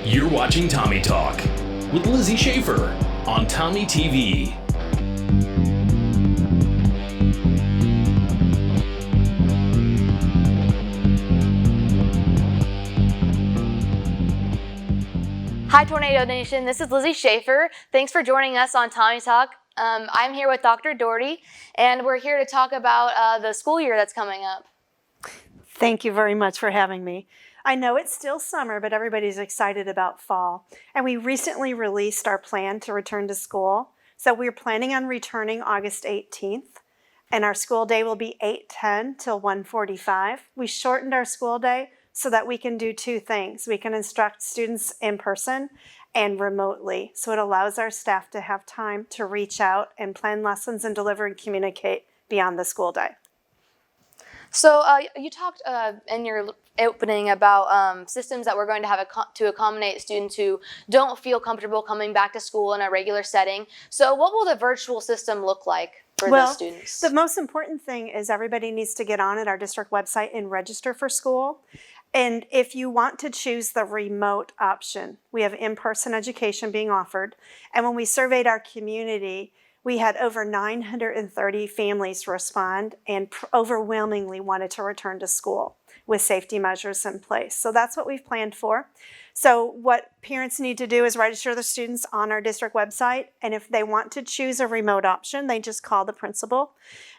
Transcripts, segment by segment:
You're watching Tommy Talk with Lizzie Schafer on Tommy TV. Hi Tornado Nation, this is Lizzie Schafer. Thanks for joining us on Tommy Talk. I'm here with Dr. Dougherty, and we're here to talk about the school year that's coming up. Thank you very much for having me. I know it's still summer, but everybody's excited about fall. And we recently released our plan to return to school. So we're planning on returning August 18th, and our school day will be 8:10 till 1:45. We shortened our school day so that we can do two things. We can instruct students in person and remotely. So it allows our staff to have time to reach out and plan lessons and deliver and communicate beyond the school day. So you talked in your opening about systems that we're going to have to accommodate students who don't feel comfortable coming back to school in a regular setting. So what will the virtual system look like for those students? The most important thing is everybody needs to get on at our district website and register for school. And if you want to choose the remote option, we have in-person education being offered. And when we surveyed our community, we had over 930 families respond and overwhelmingly wanted to return to school with safety measures in place. So that's what we've planned for. So what parents need to do is register their students on our district website. And if they want to choose a remote option, they just call the principal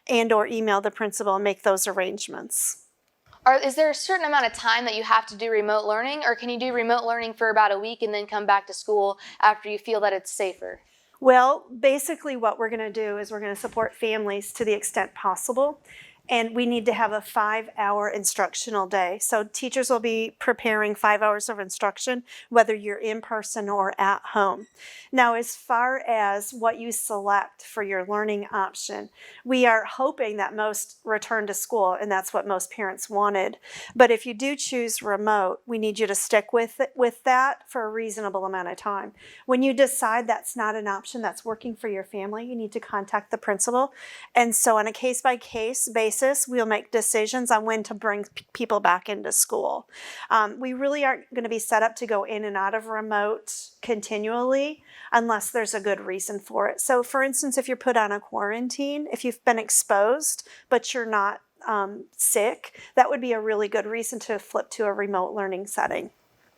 and or email the principal and make those arrangements. Is there a certain amount of time that you have to do remote learning, or can you do remote learning for about a week and then come back to school after you feel that it's safer? Well, basically what we're going to do is we're going to support families to the extent possible. And we need to have a 5-hour instructional day. So teachers will be preparing 5 hours of instruction, whether you're in person or at home. Now, as far as what you select for your learning option, we are hoping that most return to school, and that's what most parents wanted. But if you do choose remote, we need you to stick with that for a reasonable amount of time. When you decide that's not an option that's working for your family, you need to contact the principal. And so on a case-by-case basis, we'll make decisions on when to bring people back into school. We really aren't going to be set up to go in and out of remote continually unless there's a good reason for it. So for instance, if you're put on a quarantine, if you've been exposed but you're not sick, that would be a really good reason to flip to a remote learning setting.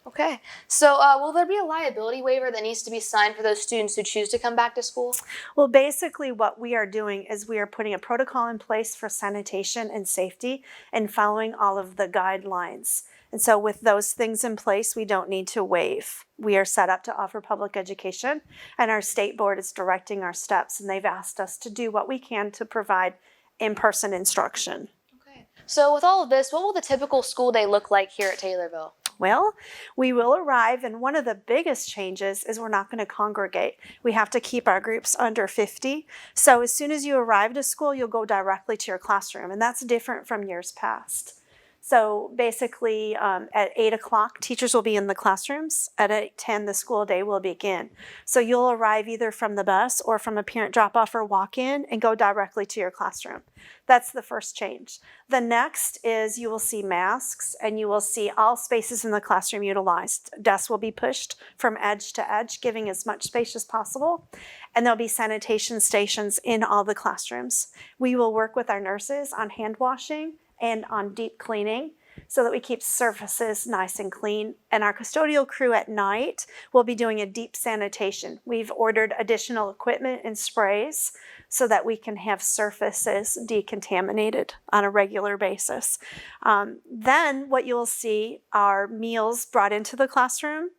Okay, so will there be a liability waiver that needs to be signed for those students who choose to come back to school? Well, basically what we are doing is we are putting a protocol in place for sanitation and safety and following all of the guidelines. And so with those things in place, we don't need to waive. We are set up to offer public education, and our state board is directing our steps, and they've asked us to do what we can to provide in-person instruction. Okay, so with all of this, what will the typical school day look like here at Taylorville? Well, we will arrive, and one of the biggest changes is we're not going to congregate. We have to keep our groups under 50. So as soon as you arrive to school, you'll go directly to your classroom, and that's different from years past. So basically, at 8 o'clock, teachers will be in the classrooms. At 8:10, the school day will begin. So you'll arrive either from the bus or from a parent drop-off or walk-in and go directly to your classroom. That's the first change. The next is you will see masks, and you will see all spaces in the classroom utilized. Desks will be pushed from edge to edge, giving as much space as possible. And there'll be sanitation stations in all the classrooms. We will work with our nurses on hand washing and on deep cleaning so that we keep surfaces nice and clean. And our custodial crew at night will be doing a deep sanitation. We've ordered additional equipment and sprays so that we can have surfaces decontaminated on a regular basis. Then what you'll see are meals brought into the classroom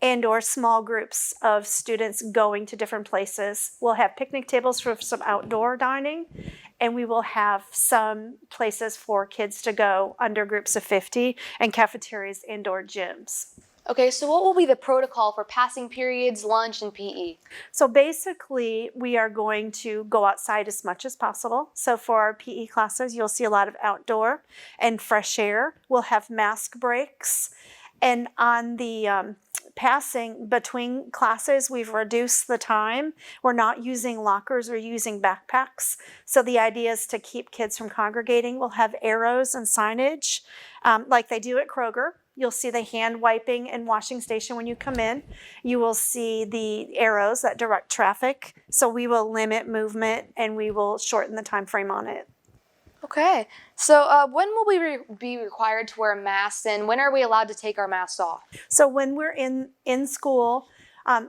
and or small groups of students going to different places. We'll have picnic tables for some outdoor dining, and we will have some places for kids to go under groups of 50 and cafeterias, indoor gyms. Okay, so what will be the protocol for passing periods, lunch, and PE? So basically, we are going to go outside as much as possible. So for our PE classes, you'll see a lot of outdoor and fresh air. We'll have mask breaks. And on the passing between classes, we've reduced the time. We're not using lockers, we're using backpacks. So the idea is to keep kids from congregating. We'll have arrows and signage like they do at Kroger. You'll see the hand wiping and washing station when you come in. You will see the arrows that direct traffic. So we will limit movement and we will shorten the time frame on it. Okay. So when will we be required to wear masks, and when are we allowed to take our masks off? So when we're in school,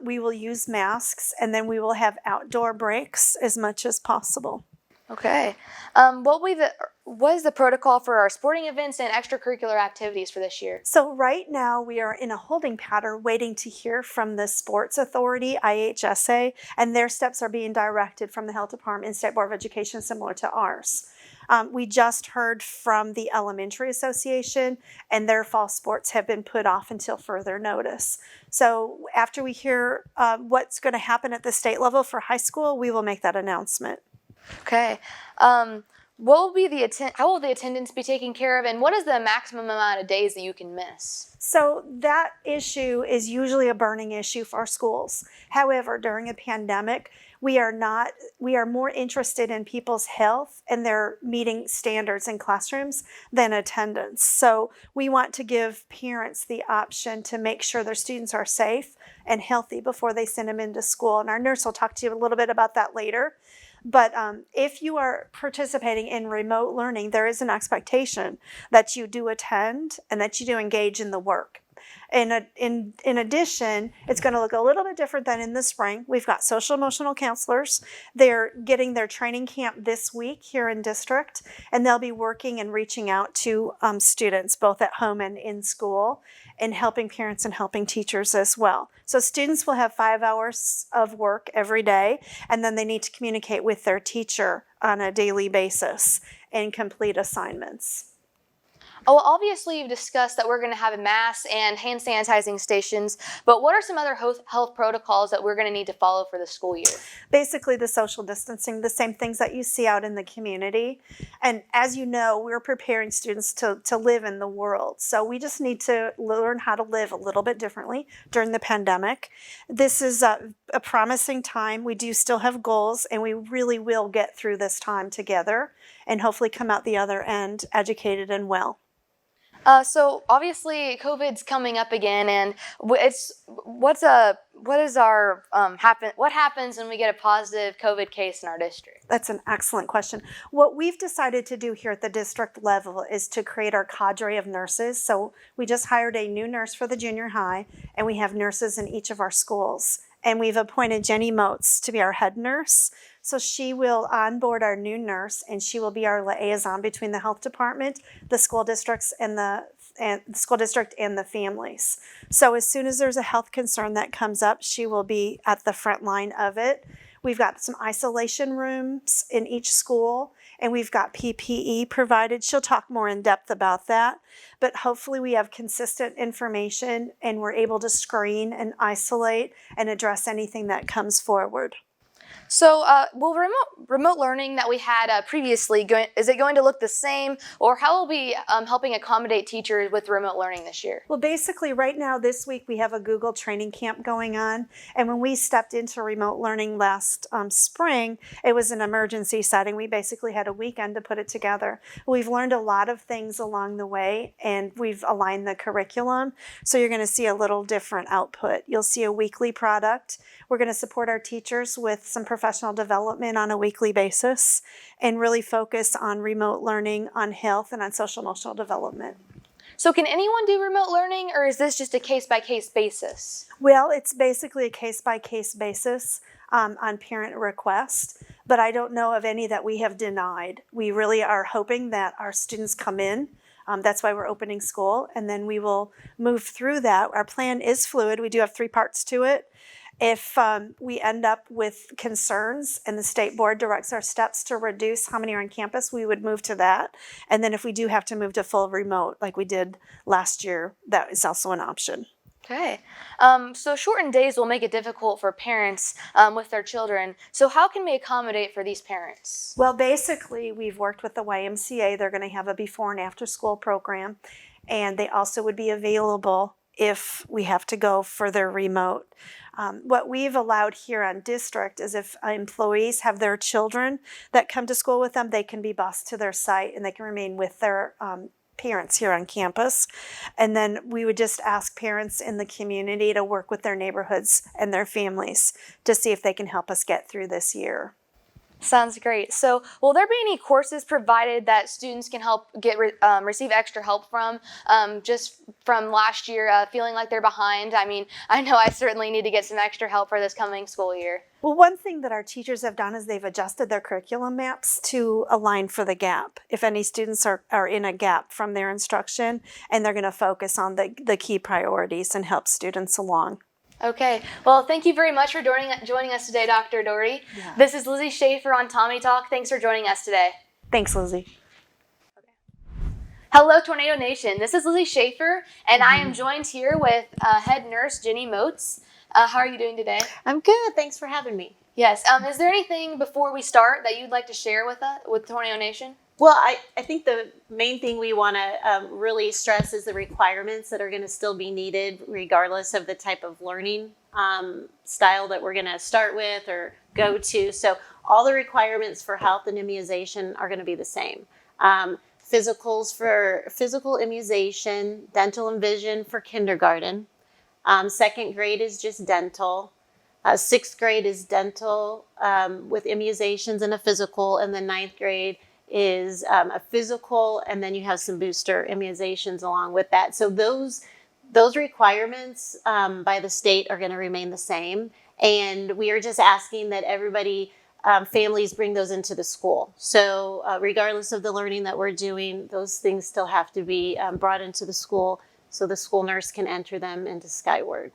we will use masks, and then we will have outdoor breaks as much as possible. Okay. What is the protocol for our sporting events and extracurricular activities for this year? So right now we are in a holding pattern waiting to hear from the Sports Authority, IHSA, and their steps are being directed from the Health Department and State Board of Education similar to ours. We just heard from the Elementary Association, and their fall sports have been put off until further notice. So after we hear what's going to happen at the state level for high school, we will make that announcement. Okay. How will the attendance be taken care of, and what is the maximum amount of days that you can miss? So that issue is usually a burning issue for our schools. However, during a pandemic, we are more interested in people's health and their meeting standards in classrooms than attendance. So we want to give parents the option to make sure their students are safe and healthy before they send them into school. And our nurse will talk to you a little bit about that later. But if you are participating in remote learning, there is an expectation that you do attend and that you do engage in the work. And in addition, it's going to look a little bit different than in the spring. We've got social emotional counselors. They're getting their training camp this week here in district, and they'll be working and reaching out to students both at home and in school, and helping parents and helping teachers as well. So students will have 5 hours of work every day, and then they need to communicate with their teacher on a daily basis and complete assignments. Oh, well, obviously you've discussed that we're going to have masks and hand sanitizing stations, but what are some other health protocols that we're going to need to follow for the school year? Basically the social distancing, the same things that you see out in the community. And as you know, we're preparing students to live in the world. So we just need to learn how to live a little bit differently during the pandemic. This is a promising time. We do still have goals, and we really will get through this time together and hopefully come out the other end educated and well. So obviously COVID's coming up again, and what happens when we get a positive COVID case in our district? That's an excellent question. What we've decided to do here at the district level is to create our cadre of nurses. So we just hired a new nurse for the junior high, and we have nurses in each of our schools. And we've appointed Jenny Moats to be our head nurse. So she will onboard our new nurse, and she will be our liaison between the health department, the school districts, and the school district and the families. So as soon as there's a health concern that comes up, she will be at the front line of it. We've got some isolation rooms in each school, and we've got PPE provided. She'll talk more in depth about that, but hopefully we have consistent information and we're able to screen and isolate and address anything that comes forward. So will remote learning that we had previously, is it going to look the same, or how will we helping accommodate teachers with remote learning this year? Well, basically right now this week we have a Google training camp going on, and when we stepped into remote learning last spring, it was an emergency setting. We basically had a weekend to put it together. We've learned a lot of things along the way, and we've aligned the curriculum, so you're going to see a little different output. You'll see a weekly product. We're going to support our teachers with some professional development on a weekly basis and really focus on remote learning, on health, and on social emotional development. So can anyone do remote learning, or is this just a case-by-case basis? Well, it's basically a case-by-case basis on parent request, but I don't know of any that we have denied. We really are hoping that our students come in. That's why we're opening school, and then we will move through that. Our plan is fluid. We do have 3 parts to it. If we end up with concerns and the state board directs our steps to reduce how many are on campus, we would move to that. And then if we do have to move to full remote like we did last year, that is also an option. Okay. So shortened days will make it difficult for parents with their children. So how can we accommodate for these parents? Well, basically, we've worked with the YMCA. They're going to have a before and after school program, and they also would be available if we have to go further remote. What we've allowed here on district is if employees have their children that come to school with them, they can be bused to their site and they can remain with their parents here on campus. And then we would just ask parents in the community to work with their neighborhoods and their families to see if they can help us get through this year. Sounds great. So, will there be any courses provided that students can help receive extra help from, just from last year, feeling like they're behind? I mean, I know I certainly need to get some extra help for this coming school year. Well, one thing that our teachers have done is they've adjusted their curriculum maps to align for the gap. If any students are in a gap from their instruction, and they're going to focus on the key priorities and help students along. Okay. Well, thank you very much for joining us today, Dr. Dougherty. Yeah. This is Lizzie Schafer on Tommy Talk. Thanks for joining us today. Thanks, Lizzie. Hello, Tornado Nation. This is Lizzie Schafer, and I am joined here with head nurse Jenny Moats. How are you doing today? I'm good. Thanks for having me. Yes. Is there anything before we start that you'd like to share with Tornado Nation? Well, I think the main thing we want to really stress is the requirements that are going to still be needed regardless of the type of learning style that we're going to start with or go to. So all the requirements for health and immunization are going to be the same. Physicals for physical immunization, dental and vision for kindergarten. Second grade is just dental. Sixth grade is dental with immunizations and a physical, and then ninth grade is a physical, and then you have some booster immunizations along with that. So those requirements by the state are going to remain the same, and we are just asking that everybody, families, bring those into the school. So regardless of the learning that we're doing, those things still have to be brought into the school so the school nurse can enter them into Skyward.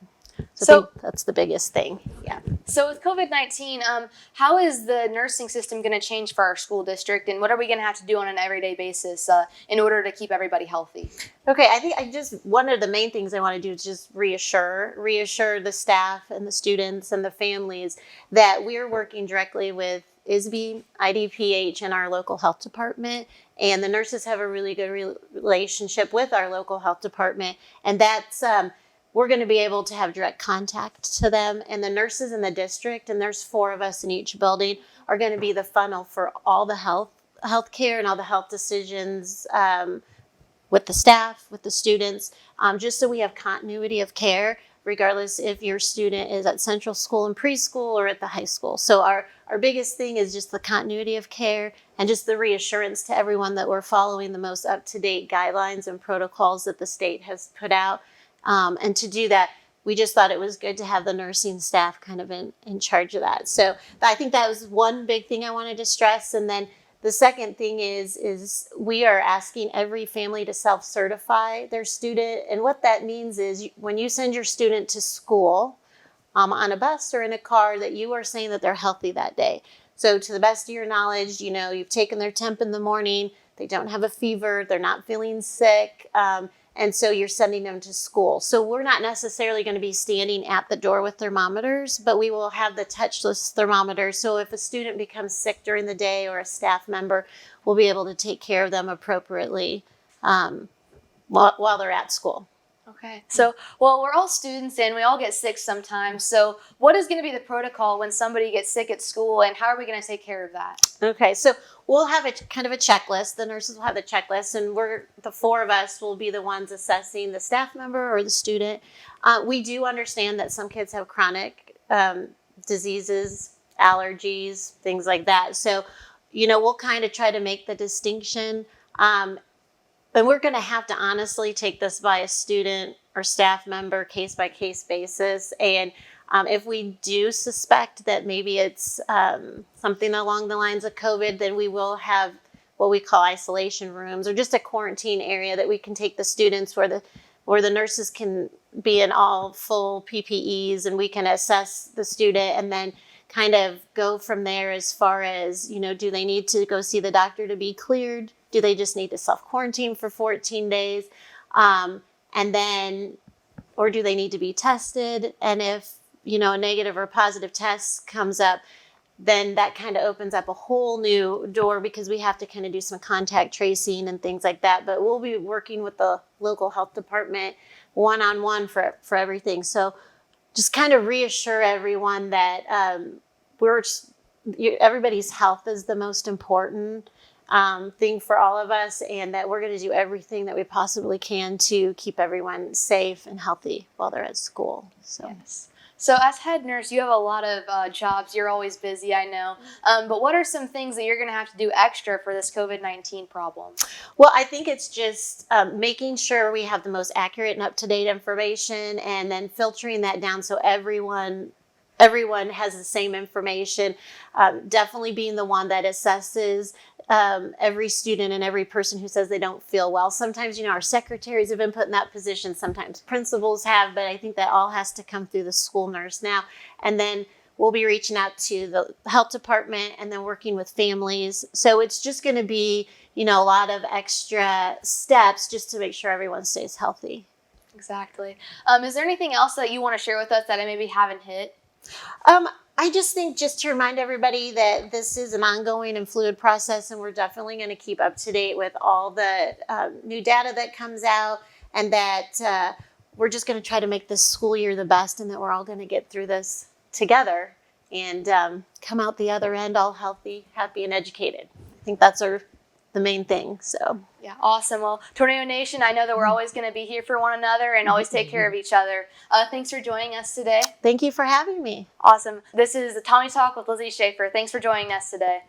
So I think that's the biggest thing. Yeah. So with COVID-19, how is the nursing system going to change for our school district, and what are we going to have to do on an everyday basis in order to keep everybody healthy? Okay, I think one of the main things I want to do is just reassure the staff and the students and the families that we're working directly with ISB, IDPH, and our local health department. And the nurses have a really good relationship with our local health department. And that's, we're going to be able to have direct contact to them. And the nurses in the district, and there's 4 of us in each building, are going to be the funnel for all the health care and all the health decisions with the staff, with the students, just so we have continuity of care, regardless if your student is at Central School and preschool or at the high school. So our biggest thing is just the continuity of care and just the reassurance to everyone that we're following the most up-to-date guidelines and protocols that the state has put out. And to do that, we just thought it was good to have the nursing staff kind of in charge of that. So I think that was one big thing I wanted to stress. And then the second thing is we are asking every family to self-certify their student. And what that means is when you send your student to school on a bus or in a car, that you are saying that they're healthy that day. So to the best of your knowledge, you've taken their temp in the morning, they don't have a fever, they're not feeling sick, and so you're sending them to school. So we're not necessarily going to be standing at the door with thermometers, but we will have the touchless thermometers. So if a student becomes sick during the day or a staff member, we'll be able to take care of them appropriately while they're at school. Okay. So, well, we're all students and we all get sick sometimes. So what is going to be the protocol when somebody gets sick at school, and how are we going to take care of that? Okay. So we'll have a kind of a checklist. The nurses will have the checklist, and the 4 of us will be the ones assessing the staff member or the student. We do understand that some kids have chronic diseases, allergies, things like that. So, we'll kind of try to make the distinction. But we're going to have to honestly take this by a student or staff member case-by-case basis. And if we do suspect that maybe it's something along the lines of COVID, then we will have what we call isolation rooms, or just a quarantine area that we can take the students where the nurses can be in all full PPEs, and we can assess the student and then kind of go from there as far as, do they need to go see the doctor to be cleared? Do they just need to self-quarantine for 14 days? And then, or do they need to be tested? And if, a negative or positive test comes up, then that kind of opens up a whole new door, because we have to kind of do some contact tracing and things like that. But we'll be working with the local health department one-on-one for everything. So just kind of reassure everyone that everybody's health is the most important. thing for all of us, and that we're going to do everything that we possibly can to keep everyone safe and healthy while they're at school. So. Yes. So as head nurse, you have a lot of jobs. You're always busy, I know. But what are some things that you're going to have to do extra for this COVID-19 problem? Well, I think it's just making sure we have the most accurate and up-to-date information, and then filtering that down so everyone has the same information. Definitely being the one that assesses every student and every person who says they don't feel well. Sometimes, our secretaries have been put in that position. Sometimes principals have, but I think that all has to come through the school nurse now. And then we'll be reaching out to the health department and then working with families. So it's just going to be, a lot of extra steps just to make sure everyone stays healthy. Exactly. Is there anything else that you want to share with us that I maybe haven't hit? I just think just to remind everybody that this is an ongoing and fluid process, and we're definitely going to keep up to date with all the new data that comes out, and that we're just going to try to make this school year the best, and that we're all going to get through this together and come out the other end all healthy, happy, and educated. I think that's the main thing. So yeah, awesome. Well, Tornado Nation, I know that we're always going to be here for one another and always take care of each other. Thanks for joining us today. Thank you for having me. Awesome. This is the Tommy Talk with Lizzie Schafer. Thanks for joining us today.